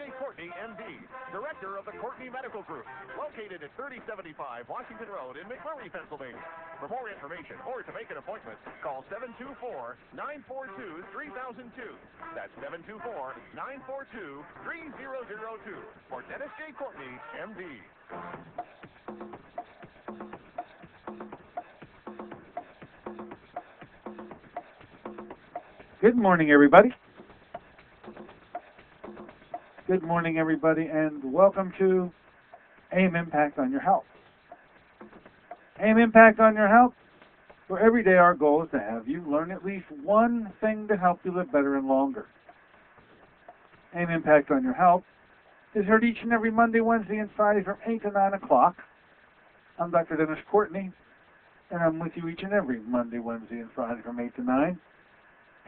J. Courtney, MD, Director of the Courtney Medical Group, located at 3075 Washington Road in McMurray, Pennsylvania. For more information or to make an appointment, call 724-942-3002. That's 724-942-3002 for Dennis J. Courtney, MD. Good morning, everybody. Good morning, everybody, and welcome to AIM Impact on Your Health. AIM Impact on Your Health, where every day our goal is to have you learn at least one thing to help you live better and longer. AIM Impact on Your Health is heard each and every Monday, Wednesday, and Friday from 8 to 9 o'clock. I'm Dr. Dennis Courtney, and I'm with you each and every Monday, Wednesday, and Friday from 8 to 9.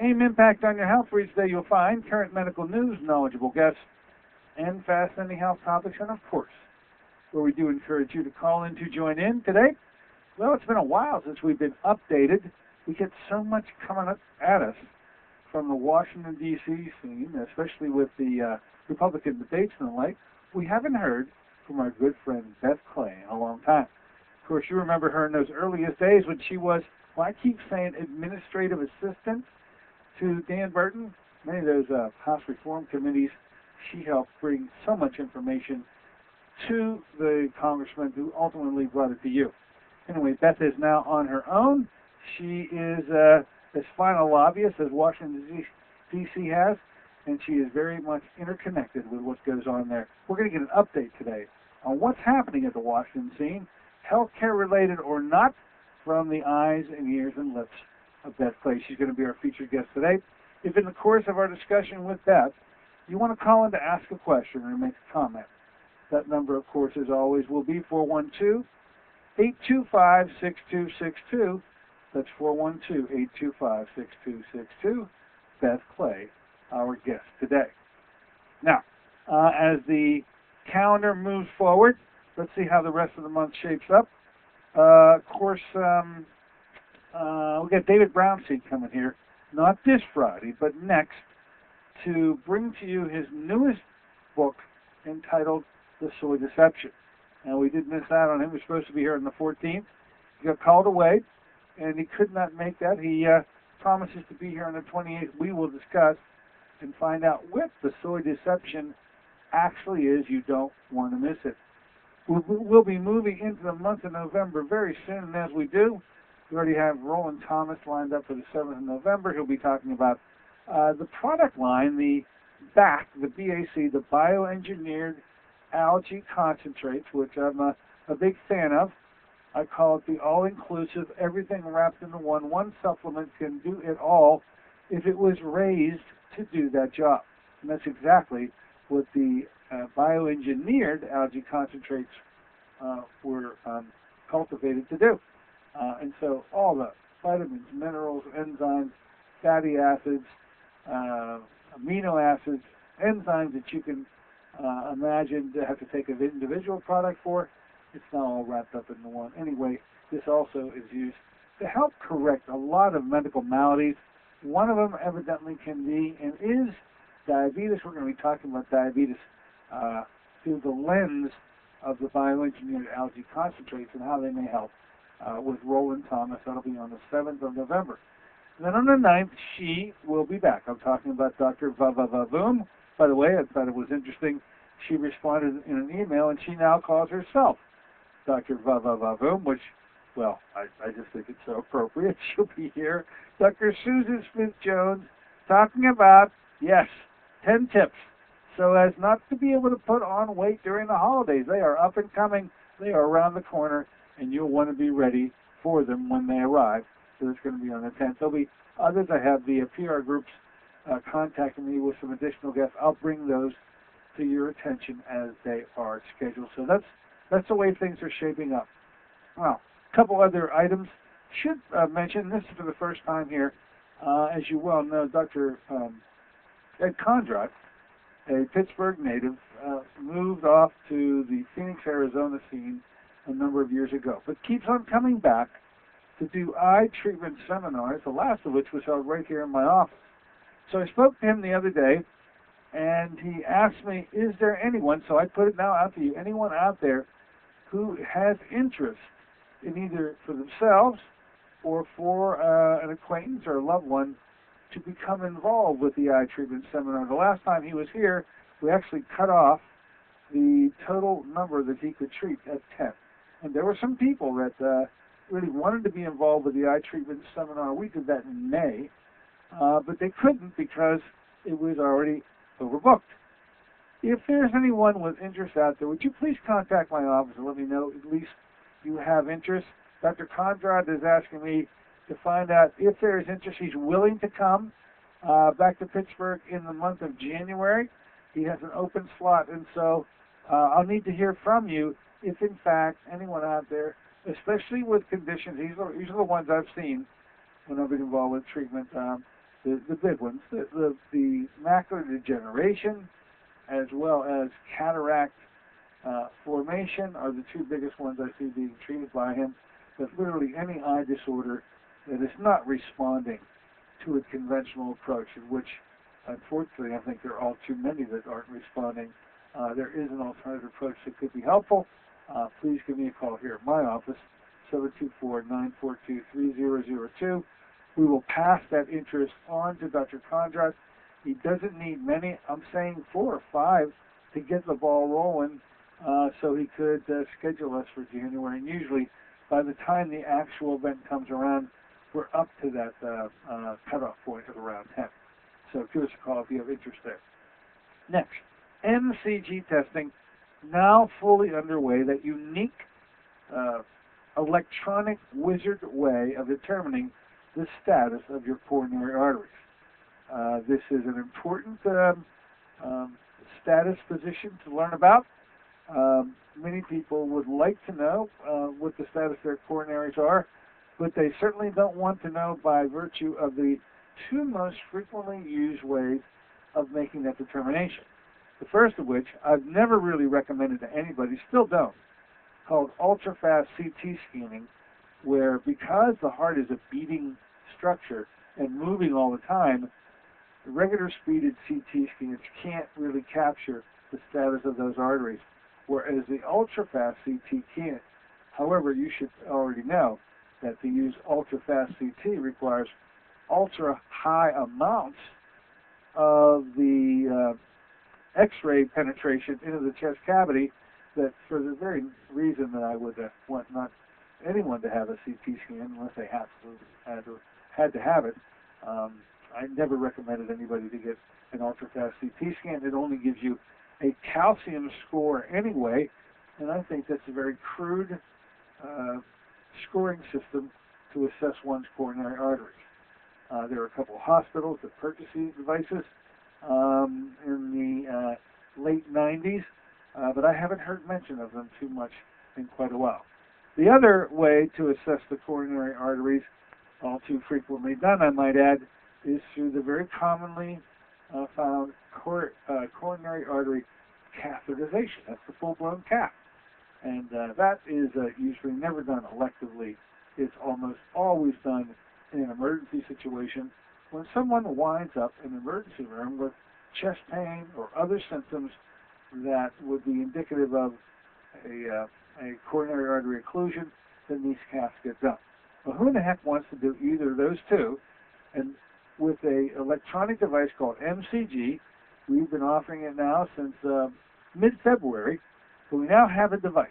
AIM Impact on Your Health, where each day you'll find current medical news, knowledgeable guests, and fascinating health topics, and of course, where we do encourage you to call in to join in today. Well, it's been a while since we've been updated. We get so much coming up at us from the Washington, D.C. scene, especially with the Republican debates and the like. We haven't heard from our good friend Beth Clay in a long time. Of course, you remember her in those earliest days when she was, well, I keep saying administrative assistant to Dan Burton. Many of those House Reform Committees, she helped bring so much information to the congressman who ultimately brought it to you. Anyway, Beth is now on her own. She is as fine a lobbyist as Washington, D.C. has, and she is very much interconnected with what goes on there. We're going to get an update today on what's happening at the Washington scene, healthcare related or not, from the eyes and ears and lips of Beth Clay. She's going to be our featured guest today. If in the course of our discussion with Beth, you want to call in to ask a question or make a comment, that number, of course, as always, will be 412-825-6262. That's 412-825-6262. Beth Clay, our guest today. Now, as the calendar moves forward, let's see how the rest of the month shapes up. Of course, we got David Brownseed coming here, not this Friday, but next, to bring to you his newest book entitled The Soy Deception. And we did miss out on him. He was supposed to be here on the 14th. He got called away, and he could not make that. He promises to be here on the 28th. We will discuss and find out what the soy deception actually is. You don't want to miss it. We'll be moving into the month of November very soon, and as we do, we already have Roland Thomas lined up for the 7th of November. He'll be talking about the product line, the BAC, the BAC, the bioengineered algae concentrates, which I'm a big fan of. I call it the all-inclusive, everything wrapped into one. One supplement can do it all if it was raised to do that job. And that's exactly what the bioengineered algae concentrates were cultivated to do. And so all the vitamins, minerals, enzymes, fatty acids, amino acids, enzymes that you can imagine to have to take an individual product for, it's now all wrapped up into one. Anyway, this also is used to help correct a lot of medical maladies. One of them evidently can be and is diabetes. We're going to be talking about diabetes through the lens of the bioengineered algae concentrates and how they may help with Roland Thomas. That'll be on the 7th of November. And then on the 9th, she will be back. I'm talking about Dr. Vavavoom. By the way, I thought it was interesting. She responded in an email, and she now calls herself Dr. Vavavoom, which, well, I just think it's so appropriate. She'll be here. Dr. Susan Smith-Jones talking about, yes, 10 tips so as not to be able to put on weight during the holidays. They are up and coming. They are around the corner, and you'll want to be ready for them when they arrive. So it's going to be on the 10th. There'll be others. I have the PR groups contacting me with some additional guests. I'll bring those to your attention as they are scheduled. So that's the way things are shaping up. Well, a couple other items. Should mention, this is for the first time here, as you well know, Dr. Ed Kondrot, a Pittsburgh native, moved off to the Phoenix, Arizona scene a number of years ago, but keeps on coming back to do eye treatment seminars, the last of which was held right here in my office. So I spoke to him the other day, and he asked me, is there anyone, so I put it now out to you, anyone out there who has interest in either for themselves or for an acquaintance or a loved one to become involved with the eye treatment seminar. The last time he was here, we actually cut off the total number that he could treat at 10. And there were some people that really wanted to be involved with the eye treatment seminar. We did that in May, but they couldn't because it was already overbooked. If there's anyone with interest out there, would you please contact my office and let me know at least you have interest? Dr. Conrad is asking me to find out if there is interest. He's willing to come back to Pittsburgh in the month of January. He has an open slot, and so I'll need to hear from you if, in fact, anyone out there, especially with conditions, these are the ones I've seen when I've been involved with treatment, the big ones, the macular degeneration, as well as cataract formation are the two biggest ones I see being treated by him. But literally any eye disorder that is not responding to a conventional approach, in which, unfortunately, I think there are all too many that aren't responding. There is an alternative approach that could be helpful. Please give me a call here at my office, 724-942-3002. We will pass that interest on to Dr. Conrad. He doesn't need many. I'm saying 4 or 5 to get the ball rolling so he could schedule us for January. And usually, by the time the actual event comes around, we're up to that cutoff point of around 10. So give us a call if you have interest there. Next, MCG testing, now fully underway, that unique electronic wizard way of determining the status of your coronary arteries. This is an important status position to learn about. Many people would like to know what the status of their coronaries are, but they certainly don't want to know by virtue of the 2 most frequently used ways of making that determination. The first of which I've never really recommended to anybody, still don't, called ultra-fast CT scanning, where because the heart is a beating structure and moving all the time, the regular speeded CT scans can't really capture the status of those arteries, whereas the ultra-fast CT can. However, you should already know that to use ultra-fast CT requires ultra-high amounts of the X-ray penetration into the chest cavity, that for the very reason that I would want not anyone to have a CT scan unless they had to have it. I never recommended anybody to get an ultra-fast CT scan. It only gives you a calcium score anyway, and I think that's a very crude scoring system to assess one's coronary arteries. There are a couple of hospitals that purchase these devices in the late 90s, but I haven't heard mention of them too much in quite a while. The other way to assess the coronary arteries, all too frequently done, I might add, is through the very commonly found coronary artery catheterization. That's the full-blown cath. And that is usually never done electively. It's almost always done in an emergency situation when someone winds up in an emergency room with chest pain or other symptoms that would be indicative of a coronary artery occlusion, then these caths get done. Well, who in the heck wants to do either of those two? And with an electronic device called MCG, we've been offering it now since mid-February, but we now have a device.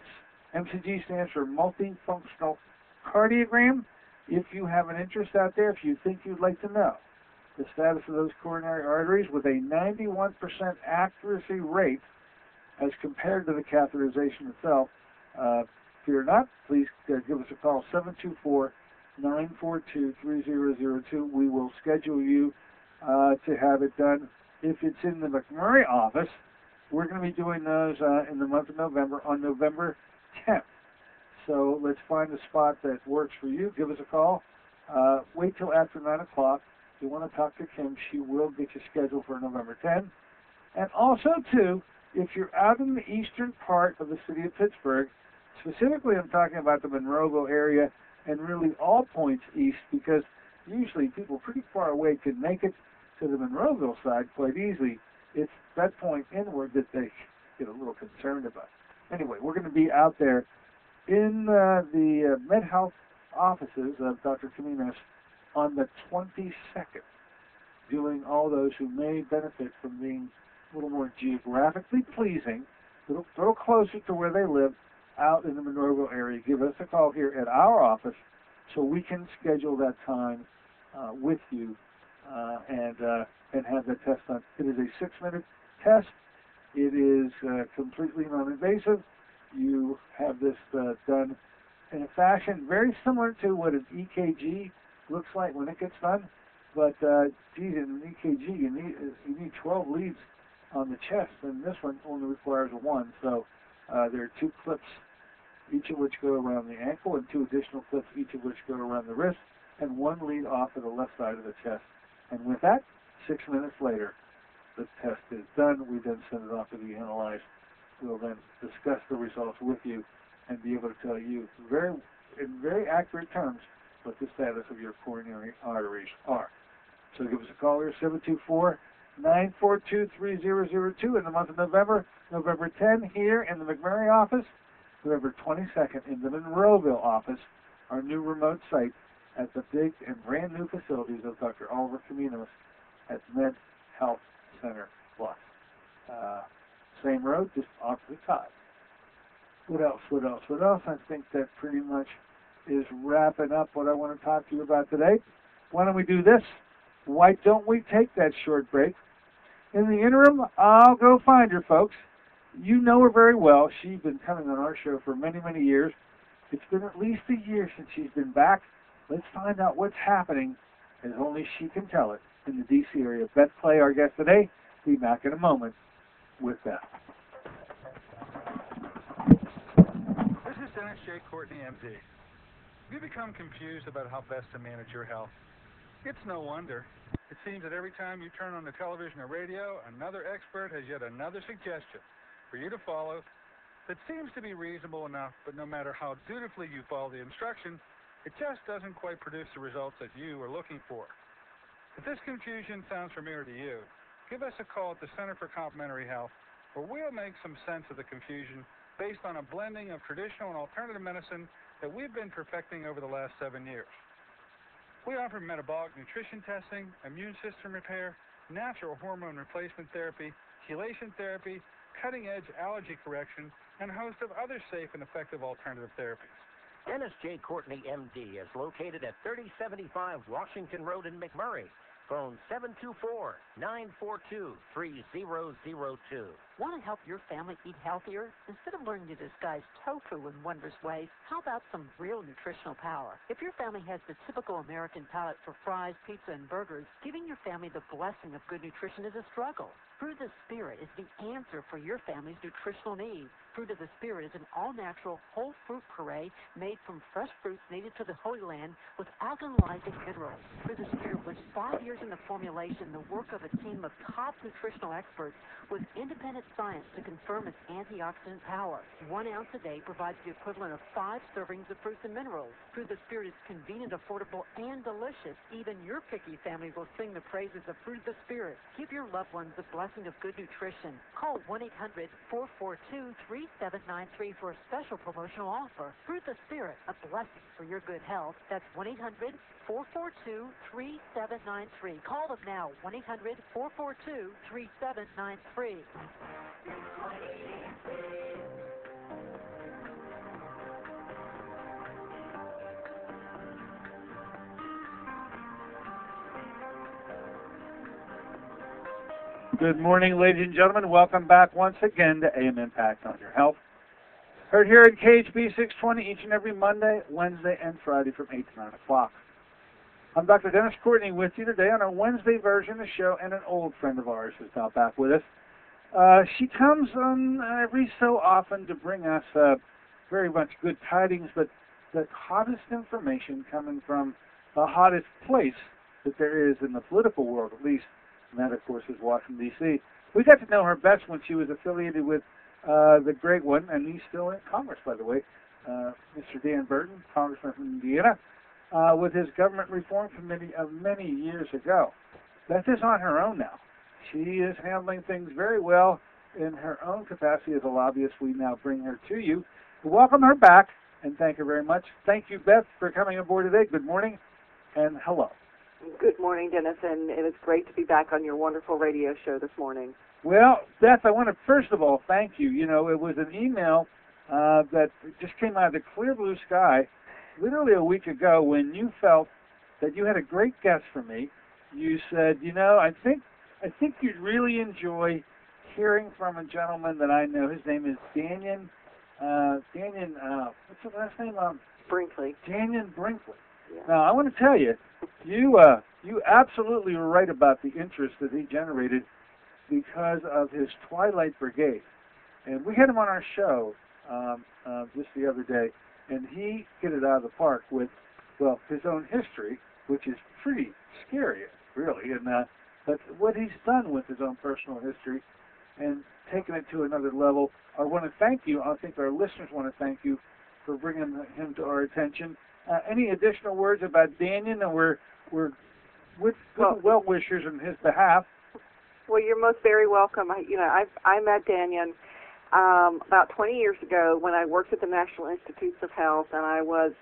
MCG stands for multifunctional cardiogram. If you have an interest out there, if you think you'd like to know the status of those coronary arteries with a 91% accuracy rate as compared to the catheterization itself, fear not, please give us a call, 724-942-3002. We will schedule you to have it done. If it's in the McMurray office, we're going to be doing those in the month of November, on November 10th. So let's find a spot that works for you. Give us a call. Wait till after 9 o'clock. If you want to talk to Kim, she will get you scheduled for November 10th. And also, too, if you're out in the eastern part of the city of Pittsburgh, specifically I'm talking about the Monroeville area and really all points east, because usually people pretty far away can make it to the Monroeville side quite easily. it's that point inward that they get a little concerned about. Anyway, we're going to be out there in the MedHealth offices of Dr. Caminos on the 22nd, doing all those who may benefit from being a little more geographically pleasing, a little closer to where they live, out in the Monroeville area. Give us a call here at our office so we can schedule that time with you and have that test done. It is a 6-minute test. It is completely non-invasive. You have this done in a fashion very similar to what an EKG looks like when it gets done. But, geez, in an EKG, you need 12 leads on the chest, and this one only requires 1. So there are 2 clips, each of which go around the ankle, and 2 additional clips, each of which go around the wrist, and 1 lead off of the left side of the chest. And with that, 6 minutes later, the test is done. We then send it off to be analyzed. We'll then discuss the results with you and be able to tell you in very accurate terms what the status of your coronary arteries are. So give us a call here, 724-942-3002 in the month of November, November 10 here in the McMurray office, November 22nd in the Monroeville office, our new remote site at the big and brand new facilities of Dr. Oliver Caminos at Med Health Center Plus. Same road, just opposite side. What else? I think that pretty much is wrapping up what I want to talk to you about today. Why don't we do this? Why don't we take that short break? In the interim, I'll go find her, folks. You know her very well. She's been coming on our show for many, many years. It's been at least a year since she's been back. Let's find out what's happening, as only she can tell it, in the D.C. area. Beth Clay, our guest today. Be back in a moment with Beth. This is Dennis J. Courtney, MD. Have you become confused about how best to manage your health? It's no wonder. It seems that every time you turn on the television or radio, another expert has yet another suggestion for you to follow that seems to be reasonable enough, but no matter how dutifully you follow the instruction, it just doesn't quite produce the results that you are looking for. If this confusion sounds familiar to you, give us a call at the Center for Complementary Health, where we'll make some sense of the confusion based on a blending of traditional and alternative medicine that we've been perfecting over the last 7 years. We offer metabolic nutrition testing, immune system repair, natural hormone replacement therapy, chelation therapy, cutting-edge allergy correction, and a host of other safe and effective alternative therapies. Dennis J. Courtney, MD, is located at 3075 Washington Road in McMurray. Phone 724-942-3002. Want to help your family eat healthier? Instead of learning to disguise tofu in wondrous ways, how about some real nutritional power? If your family has the typical American palate for fries, pizza, and burgers, giving your family the blessing of good nutrition is a struggle. Fruit of the Spirit is the answer for your family's nutritional needs. Fruit of the Spirit is an all-natural, whole fruit puree made from fresh fruits native to the Holy Land with alkalizing minerals. Fruit of the Spirit was 5 years in the formulation, the work of a team of top nutritional experts with independent science to confirm its antioxidant power. 1 ounce a day provides the equivalent of 5 servings of fruits and minerals. Fruit of the Spirit is convenient, affordable, and delicious. Even your picky family will sing the praises of Fruit of the Spirit. Give your loved ones the blessing of good nutrition. Call 1-800-442-3793 for a special promotional offer. Fruit of the Spirit, a blessing for your good health. That's 1-800-442-3793. Call them now, 1-800-442-3793. Good morning, ladies and gentlemen. Welcome back once again to AM Impact on Your Health. Heard here at KHB 620 each and every Monday, Wednesday, and Friday from 8 to 9 o'clock. I'm Dr. Dennis Courtney with you today on our Wednesday version of the show, and an old friend of ours is now back with us. She comes on every so often to bring us very much good tidings, but the hottest information coming from the hottest place that there is in the political world, at least. And that, of course, is Washington, D.C. We got to know her best when she was affiliated with the great one, and he's still in Congress, by the way, Mr. Dan Burton, Congressman from Indiana, with his government reform committee of many years ago. Beth is on her own now. she is handling things very well in her own capacity as a lobbyist. We now bring her to you. Welcome her back, and thank her very much. Thank you, Beth, for coming aboard today. Good morning, and hello. Good morning, Dennis, and it is great to be back on your wonderful radio show this morning. Well, Beth, I want to first of all thank you. You know, it was an email that just came out of the clear blue sky literally a week ago when you felt that you had a great guest for me. You said, you know, I think you'd really enjoy hearing from a gentleman that I know. His name is Daniel, what's his last name? Brinkley. Daniel Brinkley. Yeah. Now, I want to tell you, you absolutely were right about the interest that he generated because of his Twilight Brigade. And we had him on our show just the other day, and he hit it out of the park with, well, his own history, which is pretty scary, really. And but what he's done with his own personal history and taken it to another level, I want to thank you. I think our listeners want to thank you for bringing him to our attention. Any additional words about Daniel? And we're with well wishers on his behalf. Well, you're most very welcome. I met Daniel about 20 years ago when I worked at the National Institutes of Health, and I was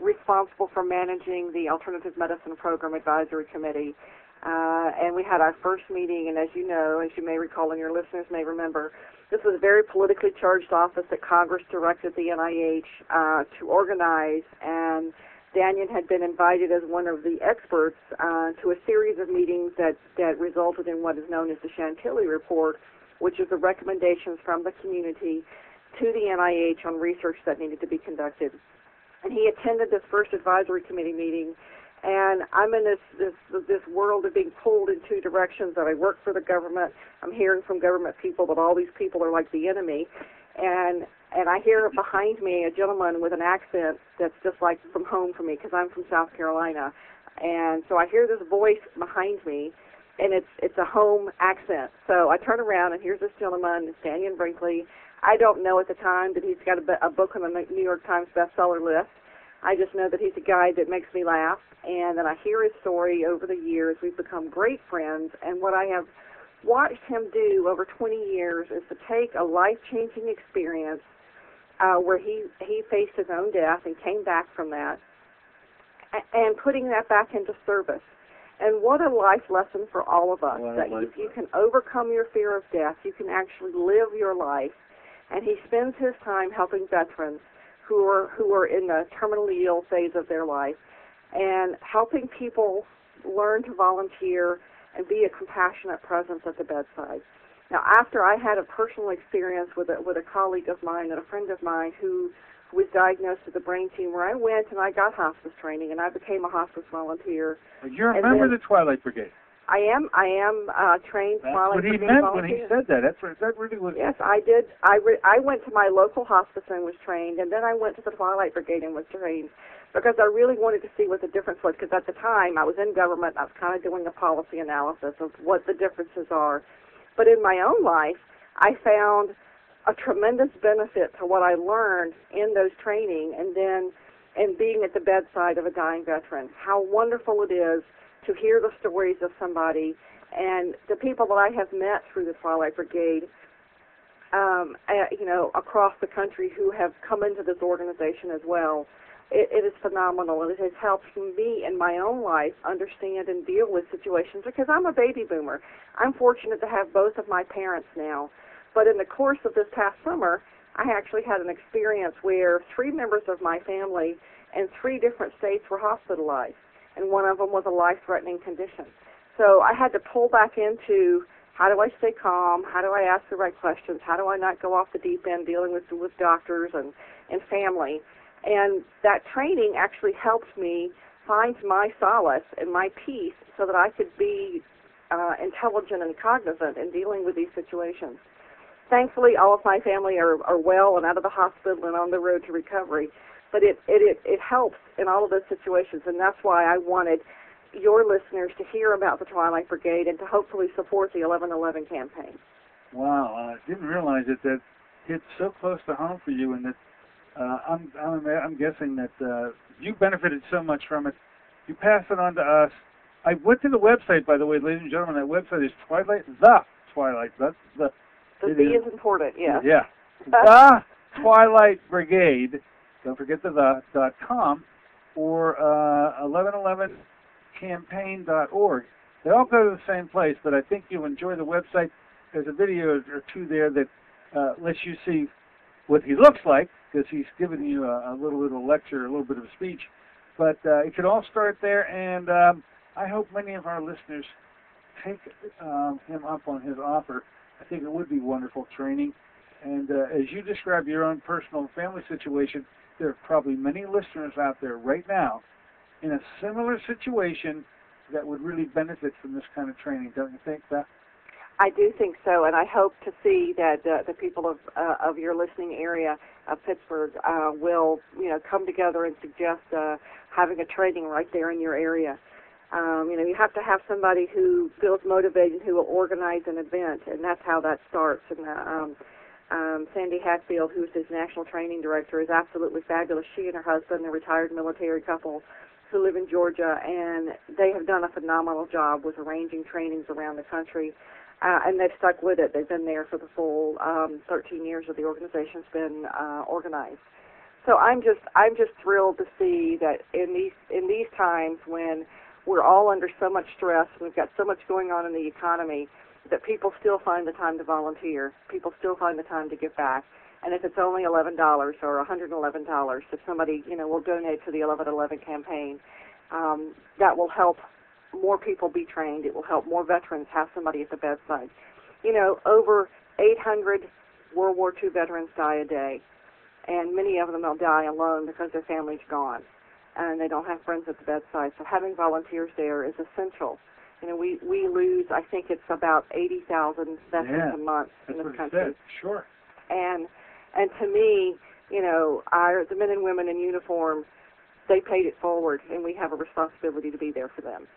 responsible for managing the Alternative Medicine Program Advisory Committee. And we had our first meeting, and as you know, as you may recall and your listeners may remember, this was a very politically charged office that Congress directed the NIH to organize, and Daniel had been invited as one of the experts to a series of meetings that resulted in what is known as the Chantilly Report, which is the recommendations from the community to the NIH on research that needed to be conducted. And he attended this first advisory committee meeting, and I'm in this world of being pulled in two directions, that I work for the government. I'm hearing from government people that all these people are like the enemy, and I hear behind me a gentleman with an accent that's just like from home for me, because I'm from South Carolina. And so I hear this voice behind me, and it's a home accent. So I turn around, and here's this gentleman, Daniel Brinkley. I don't know at the time that he's got a book on the New York Times bestseller list. I just know that he's a guy that makes me laugh, and then I hear his story over the years. We've become great friends, and what I have watched him do over 20 years is to take a life-changing experience where he faced his own death and came back from that, and putting that back into service. And what a life lesson for all of us, that if you can overcome your fear of death, you can actually live your life. And he spends his time helping veterans who are in the terminally ill phase of their life, and helping people learn to volunteer and be a compassionate presence at the bedside. Now, after I had a personal experience with a colleague of mine and a friend of mine who was diagnosed with a brain tumor, I went and I got hospice training, and I became a hospice volunteer. You're a member of the Twilight Brigade. I am trained Twilight Brigade volunteer. That's what he meant when he said that. That really was. Yes, I did. I went to my local hospice and was trained, and then I went to the Twilight Brigade and was trained, because I really wanted to see what the difference was, because at the time I was in government. I was kind of doing a policy analysis of what the differences are. But in my own life, I found a tremendous benefit to what I learned in those training, and then in being at the bedside of a dying veteran. How wonderful it is to hear the stories of somebody, and the people that I have met through the Twilight Brigade, across the country, who have come into this organization as well. It is phenomenal, and it has helped me in my own life understand and deal with situations, because I'm a baby boomer. I'm fortunate to have both of my parents now, but in the course of this past summer, I actually had an experience where 3 members of my family in 3 different states were hospitalized, and one of them was a life-threatening condition. So I had to pull back into, how do I stay calm? How do I ask the right questions? How do I not go off the deep end dealing with doctors and family? And that training actually helped me find my solace and my peace so that I could be intelligent and cognizant in dealing with these situations. Thankfully, all of my family are well and out of the hospital and on the road to recovery. But it helps in all of those situations, and that's why I wanted your listeners to hear about the Twilight Brigade and to hopefully support the 1111 campaign. Wow, I didn't realize that it's so close to home for you, and that I'm guessing that you benefited so much from it. You passed it on to us, I went to the website, by the way, ladies and gentlemen. That website is Twilight. That's the. The B is important, yes. Yeah. The Twilight Brigade. Don't forget the .com or 1111campaign.org. They all go to the same place, but I think you'll enjoy the website. There's a video or two there that lets you see what he looks like, because he's given you a little bit of a lecture, a little bit of a speech. But it could all start there, and I hope many of our listeners take him up on his offer. I think it would be wonderful training. And as you describe your own personal and family situation, there are probably many listeners out there right now in a similar situation that would really benefit from this kind of training. Don't you think, Beth? I do think so, and I hope to see that the people of your listening area of Pittsburgh will, come together and suggest having a training right there in your area. You have to have somebody who feels motivated, who will organize an event, and that's how that starts. And Sandy Hatfield, who's his national training director, is absolutely fabulous. She and her husband, a retired military couple who live in Georgia, and they have done a phenomenal job with arranging trainings around the country. And they've stuck with it. They've been there for the full 13 years that the organization's been organized. So I'm just thrilled to see that in these times when we're all under so much stress, we've got so much going on in the economy, that people still find the time to volunteer. People still find the time to give back. And if it's only $11 or $111, if somebody will donate to the 1111 campaign, that will help more people be trained. It will help more veterans have somebody at the bedside. Over 800 World War II veterans die a day, and many of them will die alone because their family's gone, and they don't have friends at the bedside. So having volunteers there is essential. We lose, I think it's about 80,000 veterans a month in this country. Said. Sure. And to me, the men and women in uniform, they paid it forward, and we have a responsibility to be there for them.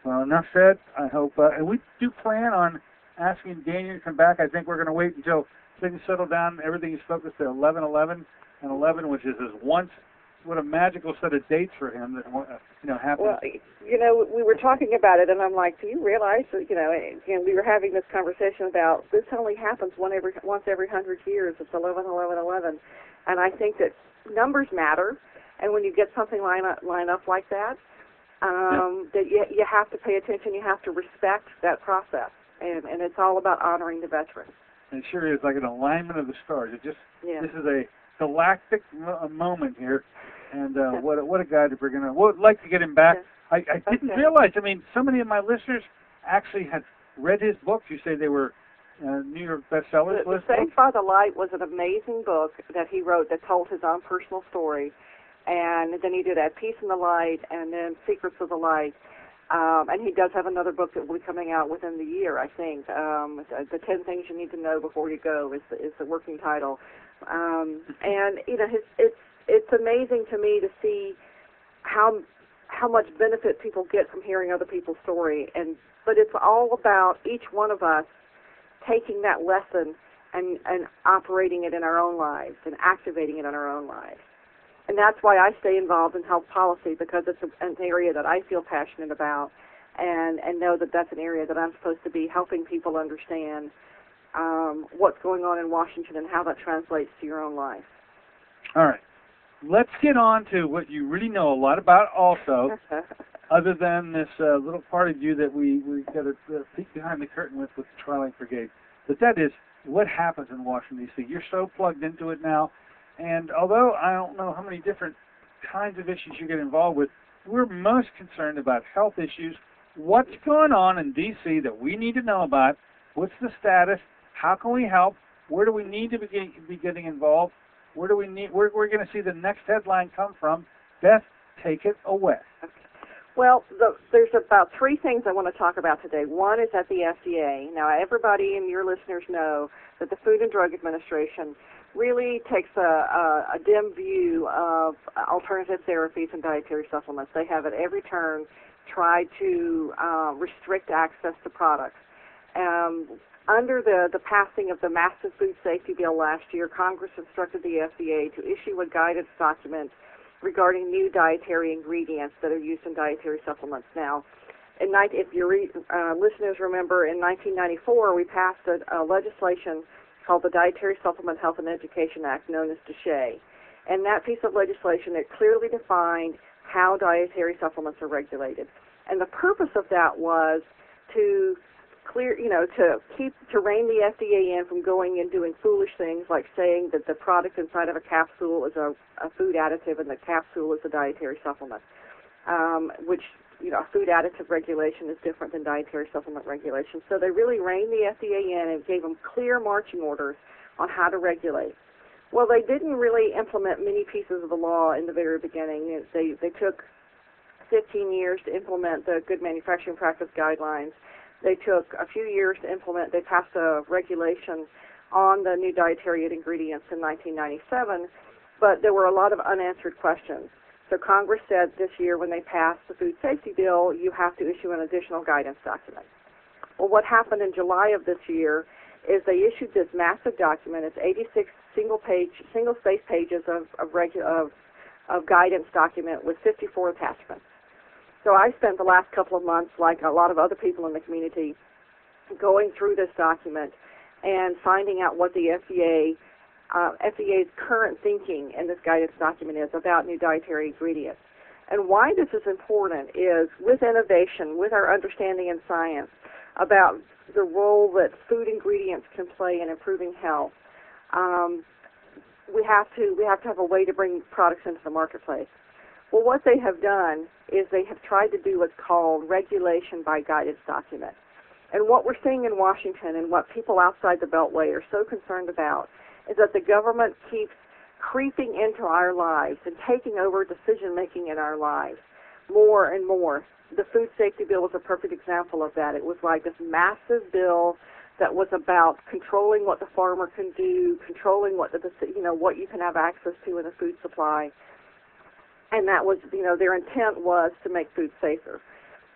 Well, enough said. I hope, and we do plan on asking Daniel to come back. I think we're going to wait until things settle down. Everything is focused at 11/11 and 11, which is his once. What a magical set of dates for him that happens. Well, we were talking about it, and I'm like, do you realize that we were having this conversation about this only happens once every 100 years. It's 11/11/11, and I think that numbers matter, and when you get something line up like that. That you have to pay attention, you have to respect that process, and it's all about honoring the veterans. It sure is like an alignment of the stars. This is a galactic moment here, and what a guy to bring in. Would like to get him back. Yeah. I didn't realize, so many of my listeners actually had read his books. You say they were New York bestsellers list? Saved by the Light was an amazing book that he wrote that told his own personal story. And then he did At Peace in the Light, and then Secrets of the Light. And he does have another book that will be coming out within the year, I think. The 10 Things You Need to Know Before You Go is the working title. And it's amazing to me to see how much benefit people get from hearing other people's story. But it's all about each one of us taking that lesson and operating it in our own lives and activating it in our own lives. And that's why I stay involved in health policy, because it's an area that I feel passionate about and know that that's an area that I'm supposed to be helping people understand what's going on in Washington and how that translates to your own life. All right. Let's get on to what you really know a lot about also, other than this little part of you that we got a peek behind the curtain with the Twilight Brigade. But that is what happens in Washington, D.C. You're so plugged into it now. And although I don't know how many different kinds of issues you get involved with, we're most concerned about health issues. What's going on in D.C. that we need to know about? What's the status? How can we help? Where do we need to be getting involved? Where we're going to see the next headline come from? Beth, take it away. Okay. Well, there's about 3 things I want to talk about today. One is at the FDA. Now, everybody and your listeners know that the Food and Drug Administration really takes a dim view of alternative therapies and dietary supplements. They have at every turn tried to restrict access to products. Under the passing of the Massive Food Safety Bill last year, Congress instructed the FDA to issue a guidance document regarding new dietary ingredients that are used in dietary supplements. Now, if your listeners remember, in 1994 we passed a legislation called the Dietary Supplement Health and Education Act, known as DSHEA. And that piece of legislation, it clearly defined how dietary supplements are regulated. And the purpose of that was to to rein the FDA in from going and doing foolish things like saying that the product inside of a capsule is a food additive and the capsule is a dietary supplement, which, food additive regulation is different than dietary supplement regulation. So they really reined the FDA in and gave them clear marching orders on how to regulate. Well, they didn't really implement many pieces of the law in the very beginning. They took 15 years to implement the Good Manufacturing Practice Guidelines. They took a few years to implement. They passed a regulation on the new dietary ingredients in 1997, but there were a lot of unanswered questions. So Congress said this year when they passed the food safety bill, you have to issue an additional guidance document. Well, what happened in July of this year is they issued this massive document. It's 86 single-space pages of guidance document with 54 attachments. So I spent the last couple of months, like a lot of other people in the community, going through this document and finding out what the FDA's current thinking in this guidance document is about new dietary ingredients. And why this is important is with innovation, with our understanding in science about the role that food ingredients can play in improving health, we have to have a way to bring products into the marketplace. Well, what they have done is they have tried to do what's called regulation by guidance document. And what we're seeing in Washington and what people outside the Beltway are so concerned about is that the government keeps creeping into our lives and taking over decision-making in our lives more and more. The food safety bill was a perfect example of that. It was like this massive bill that was about controlling what the farmer can do, controlling what what you can have access to in a food supply. And that was, their intent was to make food safer.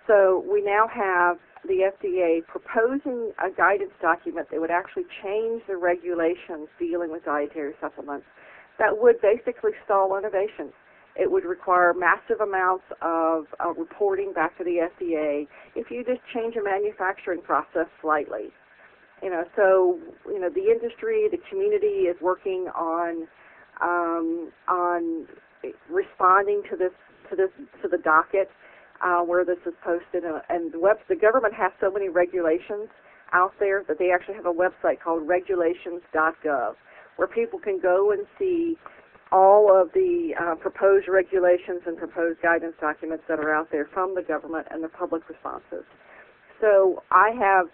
So we now have the FDA proposing a guidance document that would actually change the regulations dealing with dietary supplements that would basically stall innovation. It would require massive amounts of reporting back to the FDA if you just change a manufacturing process slightly. The industry, the community is working on responding to the docket where this is posted, and the government has so many regulations out there that they actually have a website called regulations.gov where people can go and see all of the proposed regulations and proposed guidance documents that are out there from the government and the public responses. So I have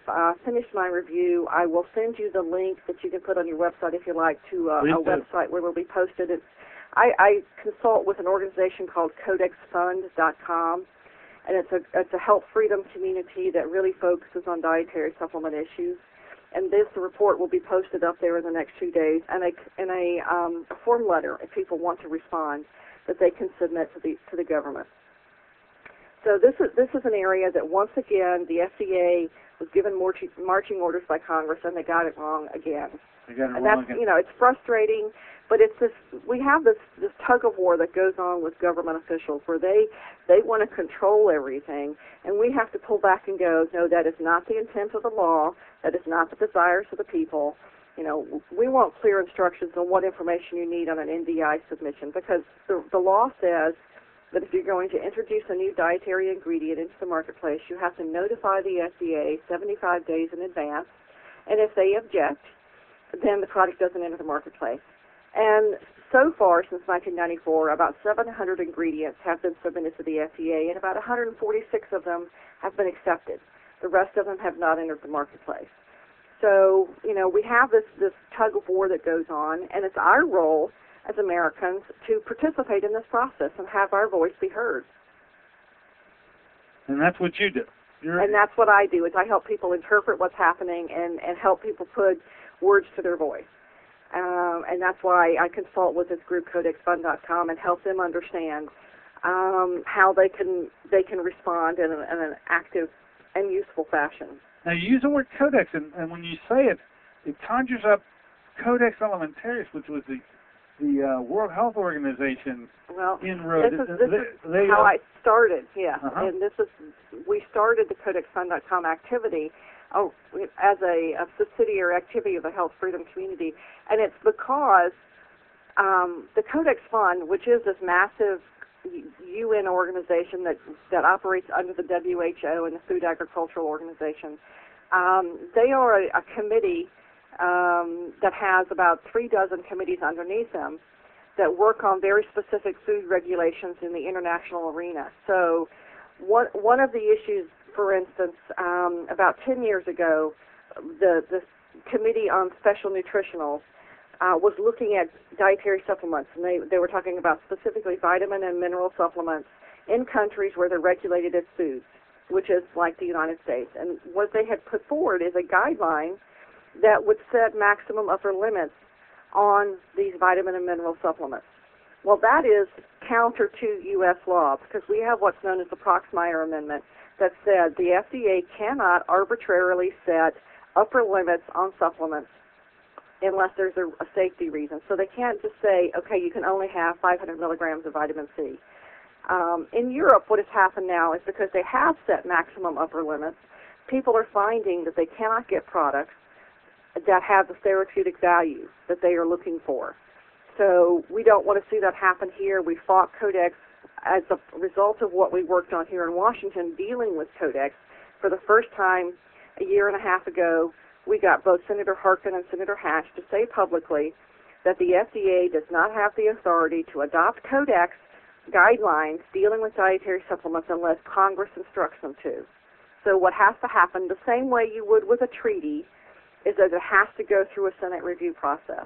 finished my review. I will send you the link that you can put on your website if you like to a website where it will be posted. I consult with an organization called codexfund.com, and it's a health freedom community that really focuses on dietary supplement issues. And this report will be posted up there in the next 2 days, and a form letter if people want to respond that they can submit to the government. So this is an area that once again the FDA was given marching orders by Congress, and they got it wrong again. And that's it's frustrating, but we have this tug of war that goes on with government officials where they want to control everything, and we have to pull back and go, no, that is not the intent of the law, that is not the desires of the people. We want clear instructions on what information you need on an NDI submission, because the law says that if you're going to introduce a new dietary ingredient into the marketplace, you have to notify the FDA 75 days in advance, and if they object, then the product doesn't enter the marketplace. And so far, since 1994, about 700 ingredients have been submitted to the FDA, and about 146 of them have been accepted. The rest of them have not entered the marketplace. So, we have this tug of war that goes on, and it's our role as Americans to participate in this process and have our voice be heard. And that's what you do. And that's what I do, is I help people interpret what's happening and help people put words to their voice. And that's why I consult with this group, codexfund.com, and help them understand how they can respond in an active and useful fashion. Now, you use the word codex, and when you say it, it conjures up Codex Alimentarius, which was the the World Health Organization inroad. This is how I started, yeah. And we started the CodexFund.com activity as a subsidiary activity of the Health Freedom Community, and it's because the Codex Fund, which is this massive UN organization that operates under the WHO and the Food Agricultural Organization, they are a committee that has about 36 committees underneath them that work on very specific food regulations in the international arena. So one of the issues, for instance, about 10 years ago, the Committee on Special Nutritionals was looking at dietary supplements, and they were talking about specifically vitamin and mineral supplements in countries where they're regulated as foods, which is like the United States. And what they had put forward is a guideline that would set maximum upper limits on these vitamin and mineral supplements. Well, that is counter to U.S. law, because we have what's known as the Proxmire Amendment that said the FDA cannot arbitrarily set upper limits on supplements unless there's a safety reason. So they can't just say, okay, you can only have 500 milligrams of vitamin C. In Europe, what has happened now is because they have set maximum upper limits, people are finding that they cannot get products that have the therapeutic value that they are looking for. So we don't want to see that happen here. We fought Codex as a result of what we worked on here in Washington dealing with Codex. For the first time a year and a half ago, we got both Senator Harkin and Senator Hatch to say publicly that the FDA does not have the authority to adopt Codex guidelines dealing with dietary supplements unless Congress instructs them to. So what has to happen, the same way you would with a treaty, is that it has to go through a Senate review process.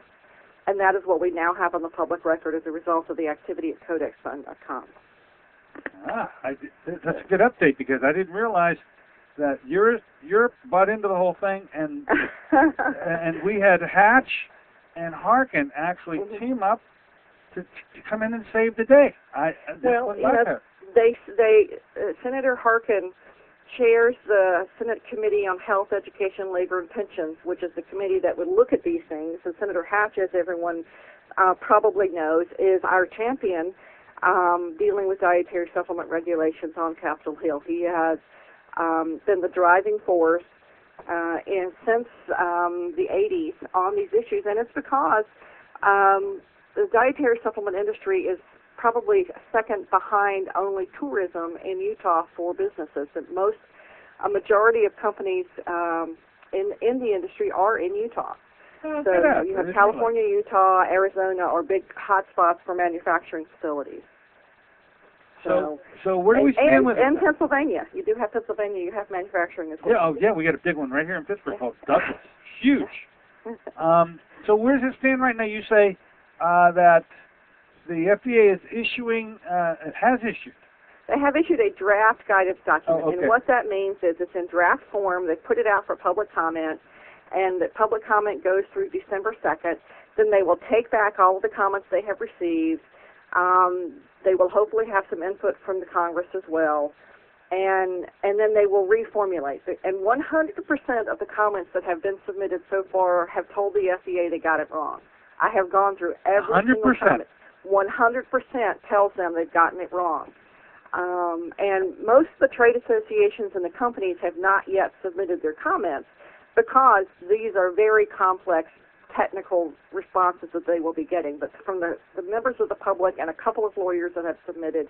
And that is what we now have on the public record as a result of the activity at CodexFund.com. That's a good update, because I didn't realize that you're bought into the whole thing, and and we had Hatch and Harkin actually team up to come in and save the day. Senator Harkin chairs the Senate Committee on Health, Education, Labor, and Pensions, which is the committee that would look at these things. And Senator Hatch, as everyone probably knows, is our champion dealing with dietary supplement regulations on Capitol Hill. He has been the driving force since the 80s on these issues, and it's because the dietary supplement industry is probably second behind only tourism in Utah for businesses. And a majority of companies in the industry are in Utah. So you have California, Utah, Arizona are big hotspots for manufacturing facilities. So where do we stand with it? And Pennsylvania. You do have Pennsylvania. You have manufacturing as well. Yeah, we got a big one right here in Pittsburgh called Douglas. Huge. So where does it stand right now? You say that the FDA is issuing, has issued. They have issued a draft guidance document. And what that means is it's in draft form. They put it out for public comment, and the public comment goes through December 2nd. Then they will take back all of the comments they have received. They will hopefully have some input from the Congress as well, and then they will reformulate. And 100% of the comments that have been submitted so far have told the FDA they got it wrong. I have gone through every single comment. 100% tells them they've gotten it wrong. And most of the trade associations and the companies have not yet submitted their comments because these are very complex technical responses that they will be getting. But from the members of the public and a couple of lawyers that have submitted,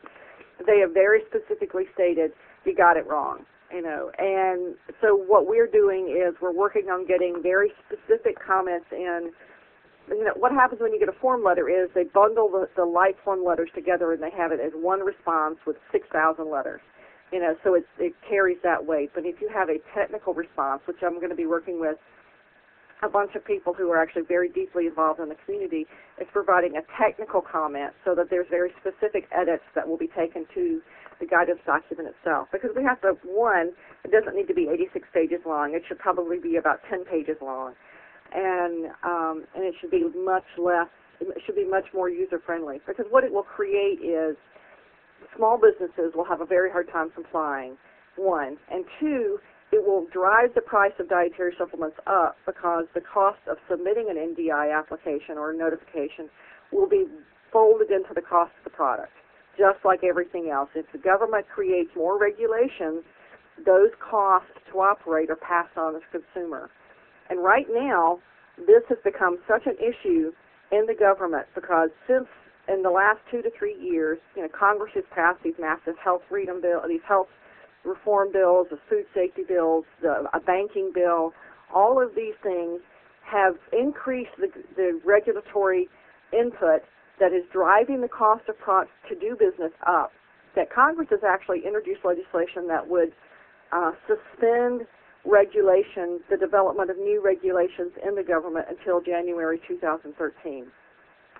they have very specifically stated, you got it wrong. And so what we're doing is we're working on getting very specific comments in. What happens when you get a form letter is they bundle the light form letters together and they have it as one response with 6,000 letters. So it carries that weight. But if you have a technical response, which I'm going to be working with a bunch of people who are actually very deeply involved in the community, is providing a technical comment so that there's very specific edits that will be taken to the guidance document itself. Because we have to, it doesn't need to be 86 pages long. It should probably be about 10 pages long. And it should be much more user-friendly. Because what it will create is small businesses will have a very hard time complying, one. And two, it will drive the price of dietary supplements up because the cost of submitting an NDI application or notification will be folded into the cost of the product, just like everything else. If the government creates more regulations, those costs to operate are passed on to the consumer. And right now, this has become such an issue in the government because since in the last 2 to 3 years, Congress has passed these massive health freedom bills, these health reform bills, the food safety bills, a banking bill. All of these things have increased the regulatory input that is driving the cost of products to do business up. That Congress has actually introduced legislation that would suspend regulations, the development of new regulations in the government until January 2013.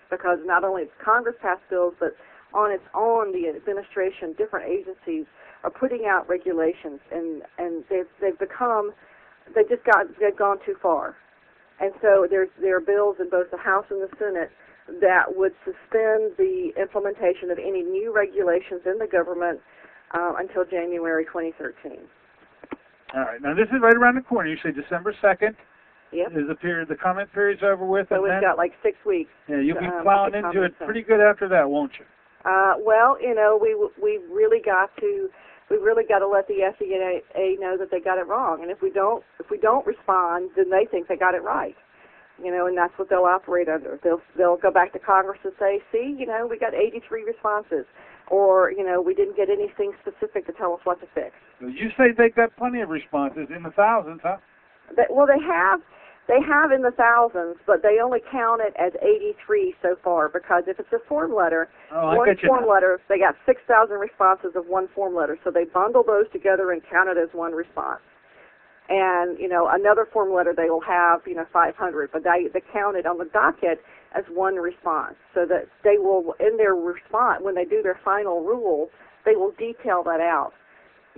Because not only does Congress pass bills, but on its own, the administration, different agencies are putting out regulations, and they've gone too far. And so there are bills in both the House and the Senate that would suspend the implementation of any new regulations in the government until January 2013. All right. Now, this is right around the corner. You say December 2nd. Yep. Is the period, the comment period's over with? So we've got like 6 weeks. Yeah, you'll be plowing into it pretty good after that, won't you? Well, we've really got to let the FDA know that they got it wrong. And if we don't respond, then they think they got it right. And that's what they'll operate under. They'll go back to Congress and say, see, we got 83 responses, or we didn't get anything specific to tell us what to fix. Well, you say they got plenty of responses in the thousands, huh? They have in the thousands, but they only count it as 83 so far because if it's a form letter, letter, they got 6,000 responses of one form letter. So they bundle those together and count it as one response. And, another form letter they will have, 500, but they count it on the docket as one response. So that they will, in their response, when they do their final rule, they will detail that out.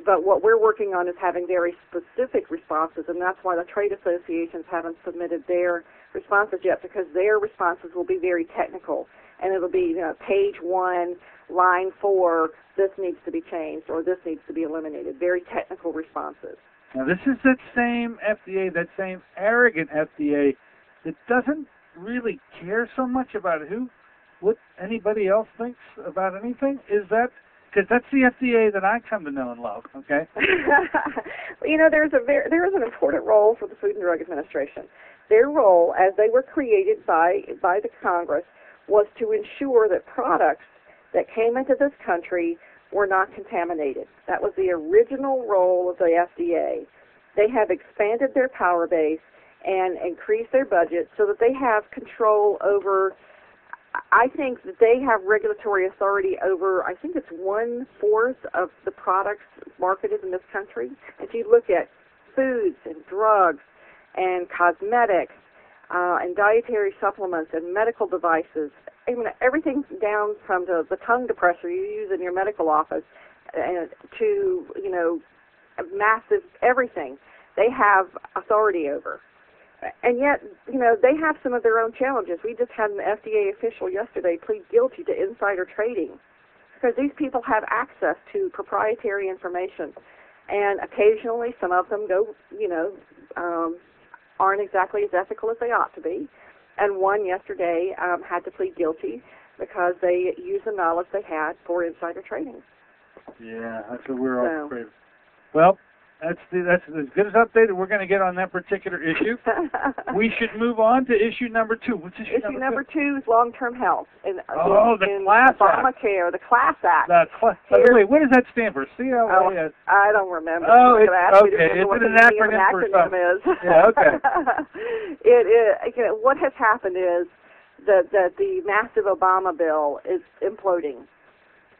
But what we're working on is having very specific responses, and that's why the trade associations haven't submitted their responses yet, because their responses will be very technical. And it'll be, page 1, line 4, this needs to be changed, or this needs to be eliminated. Very technical responses. Now, this is that same FDA, that same arrogant FDA that doesn't really care so much about what anybody else thinks about anything. Is that... Because that's the FDA that I come to know and love, okay? There is an important role for the Food and Drug Administration. Their role, as they were created by the Congress, was to ensure that products that came into this country were not contaminated. That was the original role of the FDA. They have expanded their power base and increased their budget so that they have control over... I think that they have regulatory authority over, I think it's 1/4 of the products marketed in this country. If you look at foods and drugs and cosmetics and dietary supplements and medical devices, everything down from the tongue depressor you use in your medical office to, massive everything, they have authority over. And yet, they have some of their own challenges. We just had an FDA official yesterday plead guilty to insider trading because these people have access to proprietary information. And occasionally some of them go, aren't exactly as ethical as they ought to be. And one yesterday had to plead guilty because they used the knowledge they had for insider trading. Yeah, that's what we're all afraid of. Well, that's as good as update that we're going to get on that particular issue. We should move on to issue number 2. What's issue number 2? Is long-term health. The Class Act. Obamacare, the Class Act. Wait, what does that stand for? CLAS? I don't remember. Oh, okay. It's an acronym for something. Yeah, okay. What has happened is that the massive Obama bill is imploding.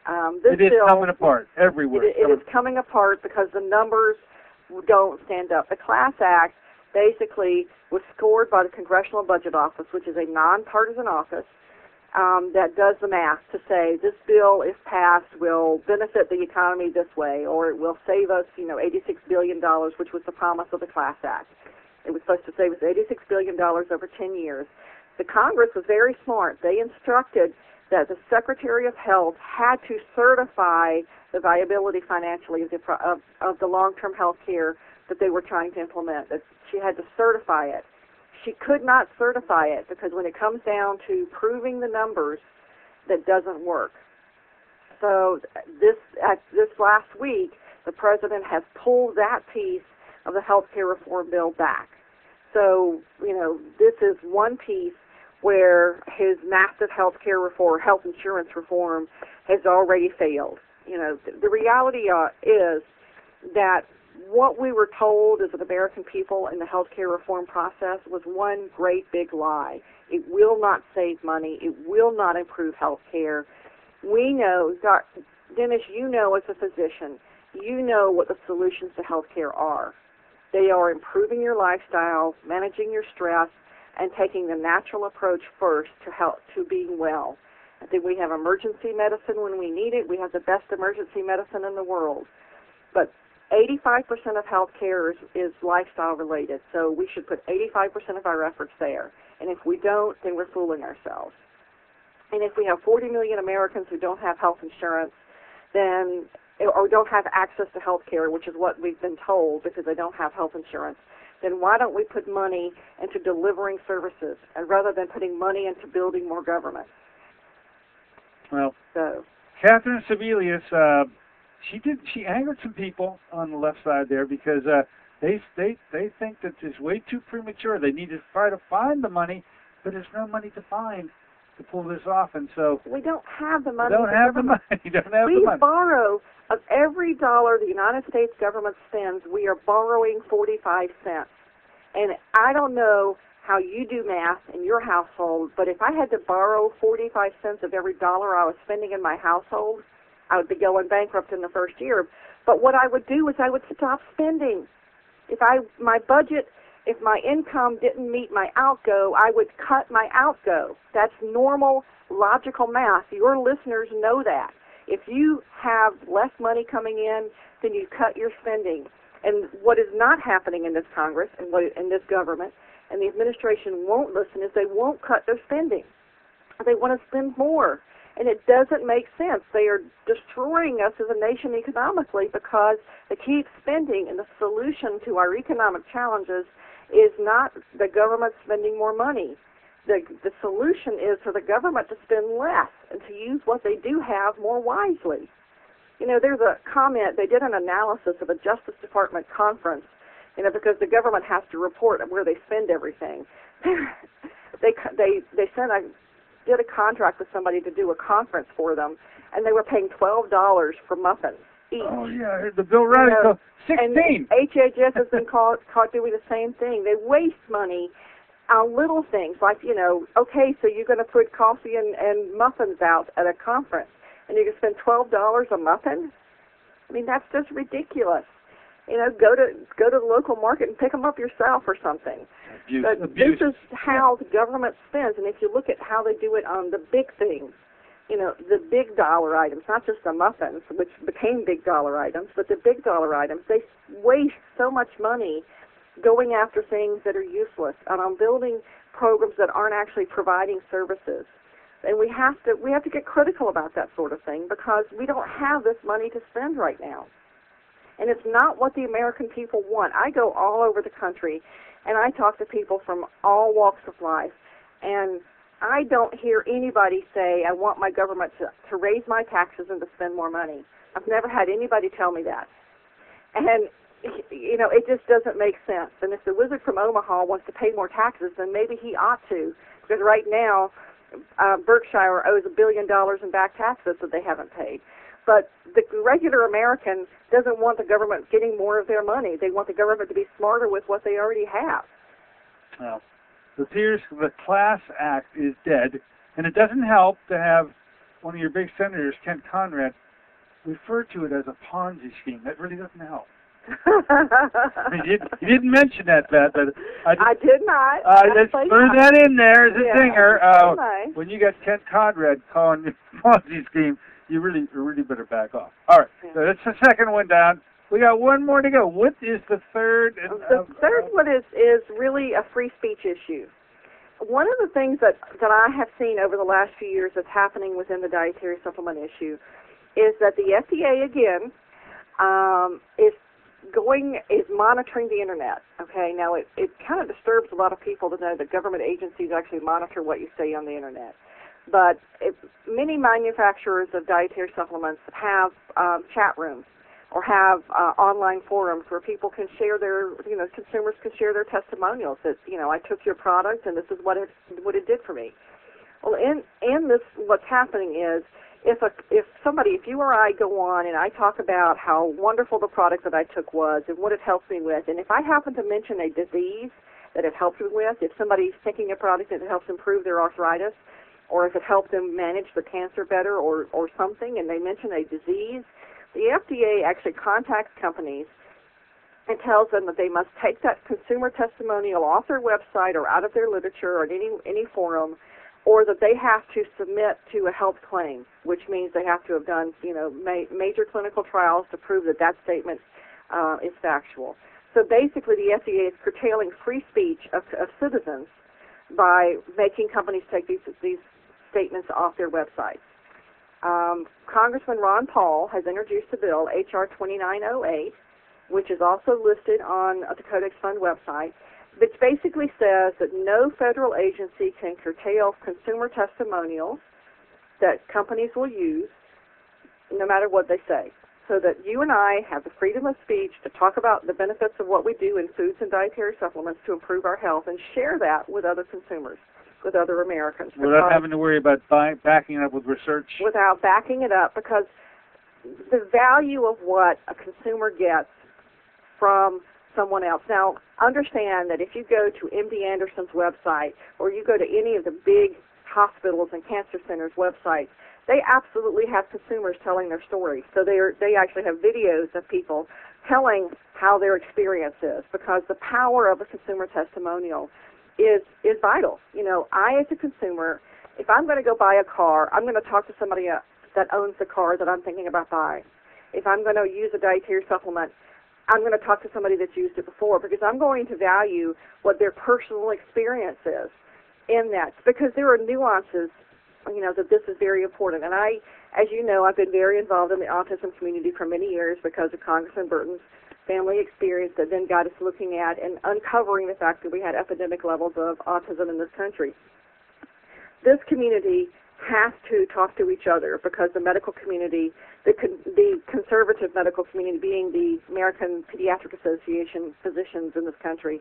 It is coming apart everywhere. It is coming apart because the numbers don't stand up. The Class Act basically was scored by the Congressional Budget Office, which is a nonpartisan office that does the math to say this bill, if passed, will benefit the economy this way, or it will save us, $86 billion, which was the promise of the Class Act. It was supposed to save us $86 billion over 10 years. The Congress was very smart. They instructed that the Secretary of Health had to certify the viability financially of the long-term health care that they were trying to implement, that she had to certify it. She could not certify it because when it comes down to proving the numbers, that doesn't work. So this last week, the president has pulled that piece of the health care reform bill back. So, this is one piece where his massive health care reform, health insurance reform, has already failed. The reality is that what we were told as an American people in the health care reform process was one great big lie. It will not save money. It will not improve health care. We know, Dennis, you know as a physician, you know what the solutions to health care are. They are improving your lifestyle, managing your stress, and taking the natural approach first to being well. I think we have emergency medicine when we need it. We have the best emergency medicine in the world. But 85% of health care is lifestyle related, so we should put 85% of our efforts there. And if we don't, then we're fooling ourselves. And if we have 40 million Americans who don't have health insurance, or don't have access to health care, which is what we've been told because they don't have health insurance, then why don't we put money into delivering services rather than putting money into building more government? Well, Catherine Sebelius, she angered some people on the left side there because they think that it's way too premature. They need to try to find the money, but there's no money to find to pull this off, and so we don't have the money. We borrow of every dollar the United States government spends. We are borrowing 45 cents, and I don't know how you do math in your household, but if I had to borrow 45 cents of every dollar I was spending in my household, I would be going bankrupt in the first year. But what I would do is I would stop spending. If my income didn't meet my outgo, I would cut my outgo. That's normal, logical math. Your listeners know that. If you have less money coming in, then you cut your spending. And what is not happening in this Congress and in this government, and the administration won't listen, is they won't cut their spending. They want to spend more. And it doesn't make sense. They are destroying us as a nation economically because they keep spending, and the solution to our economic challenges is not the government spending more money. The solution is for the government to spend less and to use what they do have more wisely. There's a comment, they did an analysis of a Justice Department conference, because the government has to report where they spend everything. They did a contract with somebody to do a conference for them, and they were paying $12 for muffins each. Oh, yeah, the Bill Radical, 16. And HHS has been caught doing the same thing. They waste money on little things like, okay, so you're going to put coffee and muffins out at a conference, and you can spend $12 a muffin? I mean, that's just ridiculous. Go to the local market and pick them up yourself or something. But this is how the government spends, and if you look at how they do it on the big things, the big dollar items, not just the muffins, which became big dollar items, but the big dollar items, they waste so much money going after things that are useless and on building programs that aren't actually providing services. And we have to get critical about that sort of thing because we don't have this money to spend right now. And it's not what the American people want. I go all over the country, and I talk to people from all walks of life, and I don't hear anybody say, I want my government to raise my taxes and to spend more money. I've never had anybody tell me that. And, it just doesn't make sense. And if the wizard from Omaha wants to pay more taxes, then maybe he ought to, because right now Berkshire owes $1 billion in back taxes that they haven't paid. But the regular American doesn't want the government getting more of their money. They want the government to be smarter with what they already have. Well, it appears the Class Act is dead, and it doesn't help to have one of your big senators, Kent Conrad, refer to it as a Ponzi scheme. That really doesn't help. You didn't mention that, Beth. But I did not. Let's throw that in there as a zinger. When you got Kent Conrad calling it a Ponzi scheme, you really better back off. All right, so that's the second one down. We got one more to go. What is the third? The third one is really a free speech issue. One of the things that I have seen over the last few years that's happening within the dietary supplement issue is that the FDA, again, is monitoring the internet. Okay, now it kind of disturbs a lot of people to know that government agencies actually monitor what you say on the internet. But many manufacturers of dietary supplements have chat rooms or have online forums where people can share consumers can share their testimonials that, I took your product and this is what it did for me. Well, in this, what's happening is if you or I go on and I talk about how wonderful the product that I took was and what it helps me with, and if I happen to mention a disease that it helps me with, if somebody's taking a product that helps improve their arthritis, or if it helps them manage the cancer better or something, and they mention a disease, the FDA actually contacts companies and tells them that they must take that consumer testimonial off their website or out of their literature or in any forum, or that they have to submit to a health claim, which means they have to have done, major clinical trials to prove that statement is factual. So basically, the FDA is curtailing free speech of citizens by making companies take these statements off their websites. Congressman Ron Paul has introduced a bill, H.R. 2908, which is also listed on the Codex Fund website, which basically says that no federal agency can curtail consumer testimonials that companies will use, no matter what they say. So that you and I have the freedom of speech to talk about the benefits of what we do in foods and dietary supplements to improve our health and share that with other consumers, with other Americans. Without having to worry about backing it up with research? Without backing it up, because the value of what a consumer gets from someone else. Now, understand that if you go to MD Anderson's website or you go to any of the big hospitals and cancer centers' websites, they absolutely have consumers telling their stories. So they actually have videos of people telling how their experience is, because the power of a consumer testimonial is vital. I as a consumer, if I'm going to go buy a car, I'm going to talk to somebody that owns the car that I'm thinking about buying. If I'm going to use a dietary supplement, I'm going to talk to somebody that's used it before, because I'm going to value what their personal experience is in that, because there are nuances, that this is very important. And as you know, I've been very involved in the autism community for many years because of Congressman Burton's family experience that then got us looking at and uncovering the fact that we had epidemic levels of autism in this country. This community has to talk to each other, because the medical community, the conservative medical community, being the American Pediatric Association physicians in this country,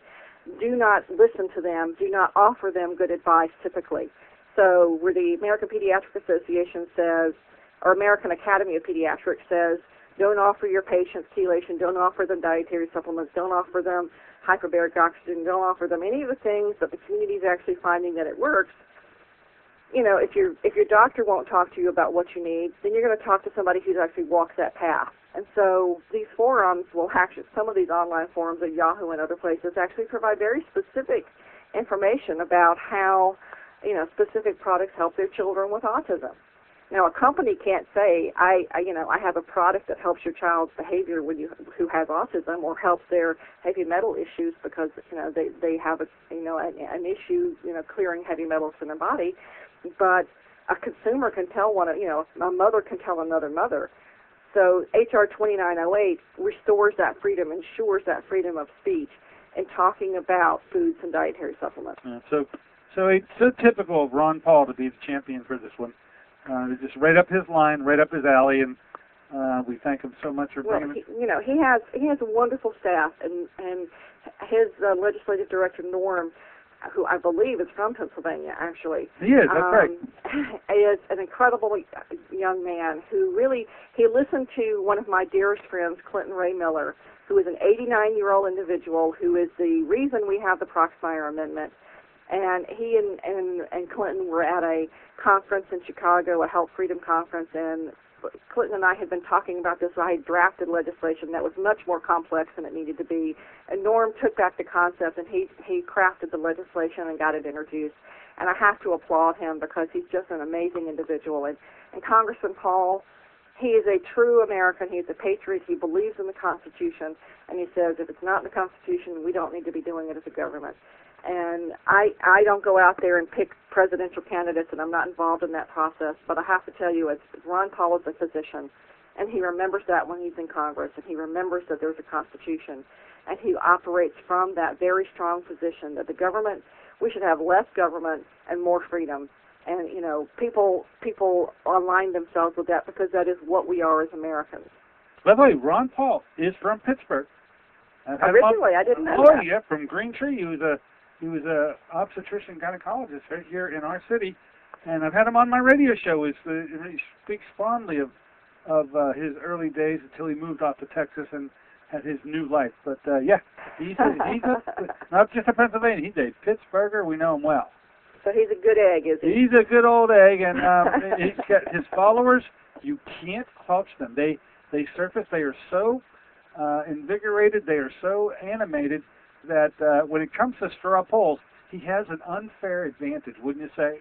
do not listen to them, do not offer them good advice typically. So where the American Pediatric Association says, or American Academy of Pediatrics says, don't offer your patients chelation, don't offer them dietary supplements, don't offer them hyperbaric oxygen, don't offer them any of the things that the community is actually finding that it works. If your doctor won't talk to you about what you need, then you're going to talk to somebody who's actually walked that path. And so these forums will actually, some of these online forums at Yahoo and other places actually provide very specific information about how, specific products help their children with autism. Now, a company can't say, I have a product that helps your child's behavior who has autism, or helps their heavy metal issues, because they have an issue clearing heavy metals from their body. But a consumer can tell a mother can tell another mother. So H.R. 2908 restores that freedom, ensures that freedom of speech in talking about foods and dietary supplements. So it's so typical of Ron Paul to be the champion for this one. Just right up his line, right up his alley, and we thank him so much for bringing it. He has a wonderful staff, and his legislative director Norm, who I believe is from Pennsylvania, actually. He is, that's right. Is an incredible young man who he listened to one of my dearest friends, Clinton Ray Miller, who is an 89-year-old individual who is the reason we have the Proxmire Amendment. And he and Clinton were at a conference in Chicago, a Health Freedom Conference, and Clinton and I had been talking about this. I had drafted legislation that was much more complex than it needed to be. And Norm took back the concept, and he crafted the legislation and got it introduced. And I have to applaud him, because he's just an amazing individual. And Congressman Paul, he is a true American. He's a patriot. He believes in the Constitution. And he says, if it's not in the Constitution, we don't need to be doing it as a government. And I don't go out there and pick presidential candidates, and I'm not involved in that process. But I have to tell you, as Ron Paul is a physician, and he remembers that when he's in Congress, and he remembers that there's a Constitution, and he operates from that very strong position that the government, we should have less government and more freedom. And, you know, people align themselves with that because that is what we are as Americans. By the way, Ron Paul is from Pittsburgh. Originally, I didn't know that. Oh, yeah, from Green Tree. He was a obstetrician gynecologist right here in our city, and I've had him on my radio show. He speaks fondly of his early days until he moved off to Texas and had his new life. But yeah, he's not just a Pennsylvania. He's a Pittsburgher. We know him well. So he's a good egg, is he? He's a good old egg, and he's got his followers. You can't touch them. They surface. They are so invigorated. They are so animated that when it comes to straw polls, he has an unfair advantage, wouldn't you say?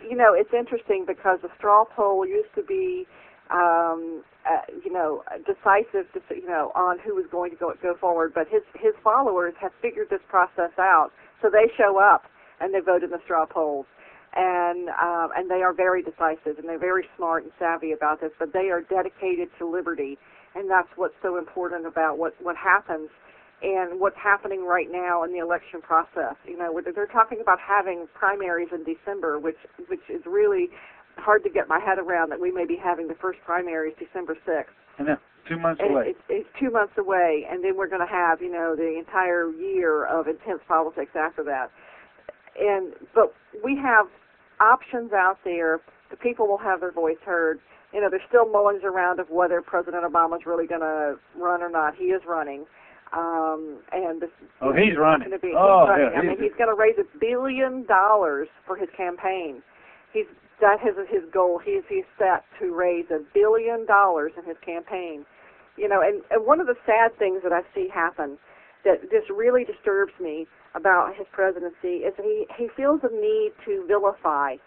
You know, it's interesting because the straw poll used to be, you know, decisive, you know, on who was going to go forward. But his followers have figured this process out, so they show up and they vote in the straw polls, and they are very decisive and they're very smart and savvy about this. But they are dedicated to liberty, and that's what's so important about what happens. And what's happening right now in the election process. You know, they're talking about having primaries in December, which is really hard to get my head around, that we may be having the first primaries December 6th. I know, 2 months away. It's 2 months away, and then we're going to have, you know, the entire year of intense politics after that. But we have options out there. The people will have their voice heard. You know, there's still mullings around of whether President Obama's really going to run or not. He is running. He's running. He's running. Yeah, I mean, he's going to raise $1 billion for his campaign. That is his goal. He's set to raise $1 billion in his campaign. You know, and one of the sad things that I see happen that just really disturbs me about his presidency is he feels a need to vilify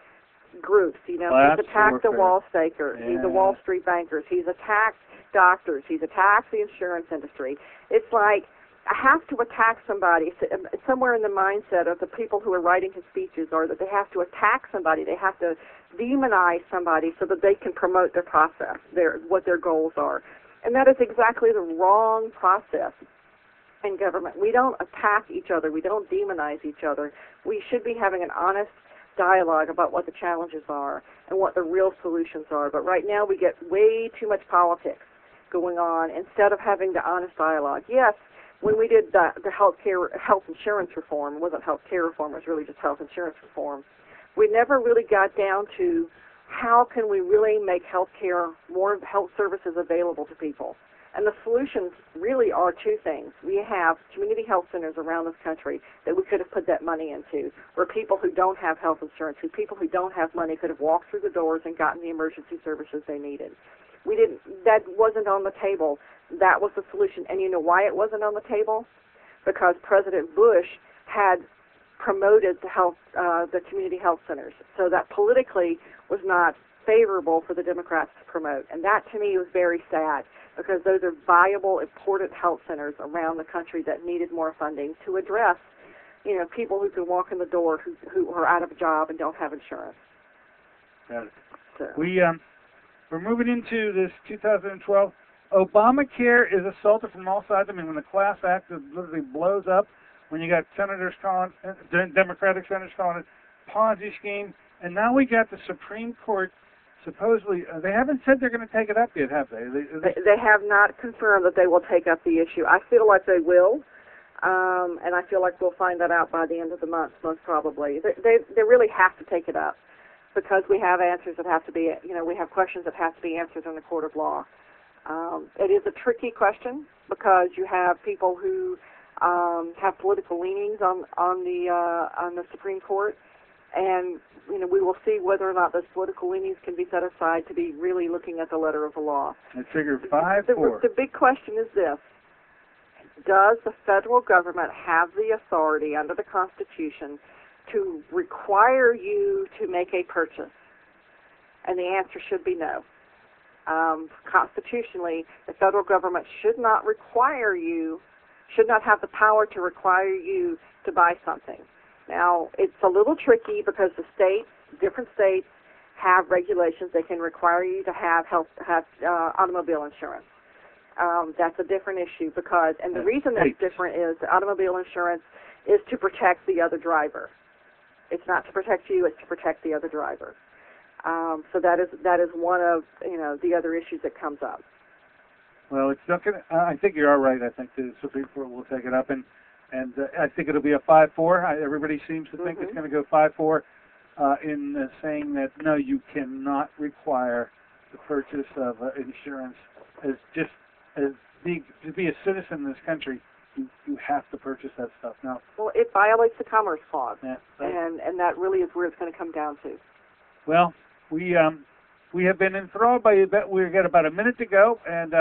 groups. You know, he's attacked the Wall Stakers. Yeah. He's the Wall Street bankers. He's attacked doctors. He's attacked the insurance industry. It's like I have to attack somebody. Somewhere in the mindset of the people who are writing his speeches are that they have to attack somebody. They have to demonize somebody so that they can promote their process, what their goals are. And that is exactly the wrong process in government. We don't attack each other. We don't demonize each other. We should be having an honest dialogue about what the challenges are and what the real solutions are. But right now we get way too much politics going on instead of having the honest dialogue. Yes, when we did the health insurance reform, it wasn't health care reform, it was really just health insurance reform, we never really got down to how can we really make health care, more health services available to people. And the solutions really are two things. We have community health centers around this country that we could have put that money into, where people who don't have health insurance, people who don't have money could have walked through the doors and gotten the emergency services they needed. That wasn't on the table. That was the solution. And you know why it wasn't on the table? Because President Bush had promoted the community health centers. So that politically was not favorable for the Democrats to promote. And that to me was very sad, because those are viable, important health centers around the country that needed more funding to address, you know, people who can walk in the door who are out of a job and don't have insurance. Got it. So. We're moving into this 2012. Obamacare is assaulted from all sides. I mean, when the Class Act literally blows up, when you got senators calling, Democratic senators calling it Ponzi scheme, and now we got the Supreme Court supposedly, they haven't said they're going to take it up yet, have they? They have not confirmed that they will take up the issue. I feel like they will, and I feel like we'll find that out by the end of the month, most probably. They really have to take it up, because we have answers that have to be, you know, we have questions that have to be answered in the court of law. It is a tricky question, because you have people who have political leanings on the Supreme Court, and you know, we will see whether or not those political leanings can be set aside to be really looking at the letter of the law. I figured 5-4. The big question is this: does the federal government have the authority under the Constitution to require you to make a purchase? And the answer should be no. Constitutionally, the federal government should not have the power to require you to buy something. Now, it's a little tricky because different states have regulations that can require you to have automobile insurance. That's a different issue because, and the reason that's different is the automobile insurance is to protect the other driver. It's not to protect you; it's to protect the other driver. So that is one of the other issues that comes up. Well, it's not going. I think you are right. I think the Supreme Court will take it up, and I think it'll be a 5-4. Everybody seems to think it's going to go 5-4 in saying that no, you cannot require the purchase of insurance to be a citizen in this country. You have to purchase that stuff now. Well, it violates the Commerce Clause, yeah, and that really is where it's going to come down to. Well, we have been enthralled by you. We've got about a minute to go, and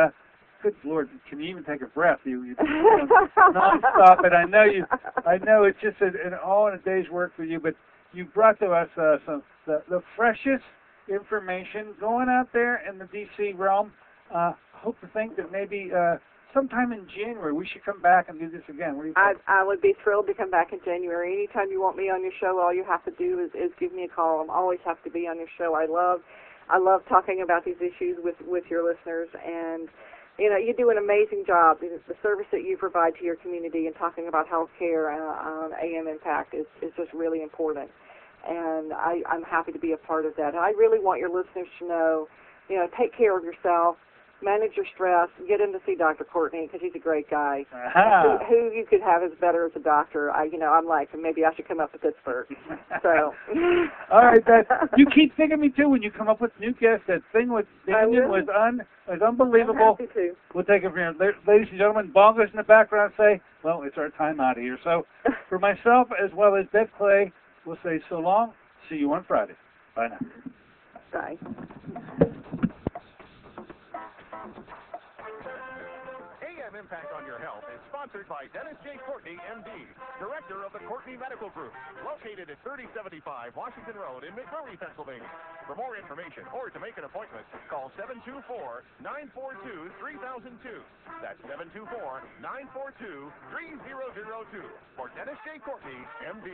good Lord, can you even take a breath? You nonstop, and I know it's just all in a day's work for you. But you brought to us the freshest information going out there in the D.C. realm. Hope to think that maybe sometime in January we should come back and do this again. What do you think? I would be thrilled to come back in January. Anytime you want me on your show, all you have to do is give me a call. I'm always happy to be on your show. I love talking about these issues with your listeners, and you do an amazing job. The service that you provide to your community and talking about health care on AM Impact is just really important, and I'm happy to be a part of that. I really want your listeners to know, take care of yourself. Manage your stress. Get in to see Dr. Courtney because he's a great guy. Who you could have as better as a doctor. I'm like, maybe I should come up to Pittsburgh. So. All right, Beth. You keep thinking me too when you come up with new guests. That thing with Daniel was unbelievable. I'm happy to. We'll take it from here. Ladies and gentlemen, bongos in the background say, well, it's our time out of here. So for myself as well as Beth Clay, we'll say so long. See you on Friday. Bye now. Bye. AM Impact on Your Health is sponsored by Dennis J. Courtney, M.D., Director of the Courtney Medical Group, located at 3075 Washington Road in McMurray, Pennsylvania. For more information or to make an appointment, call 724-942-3002. That's 724-942-3002 for Dennis J. Courtney, M.D.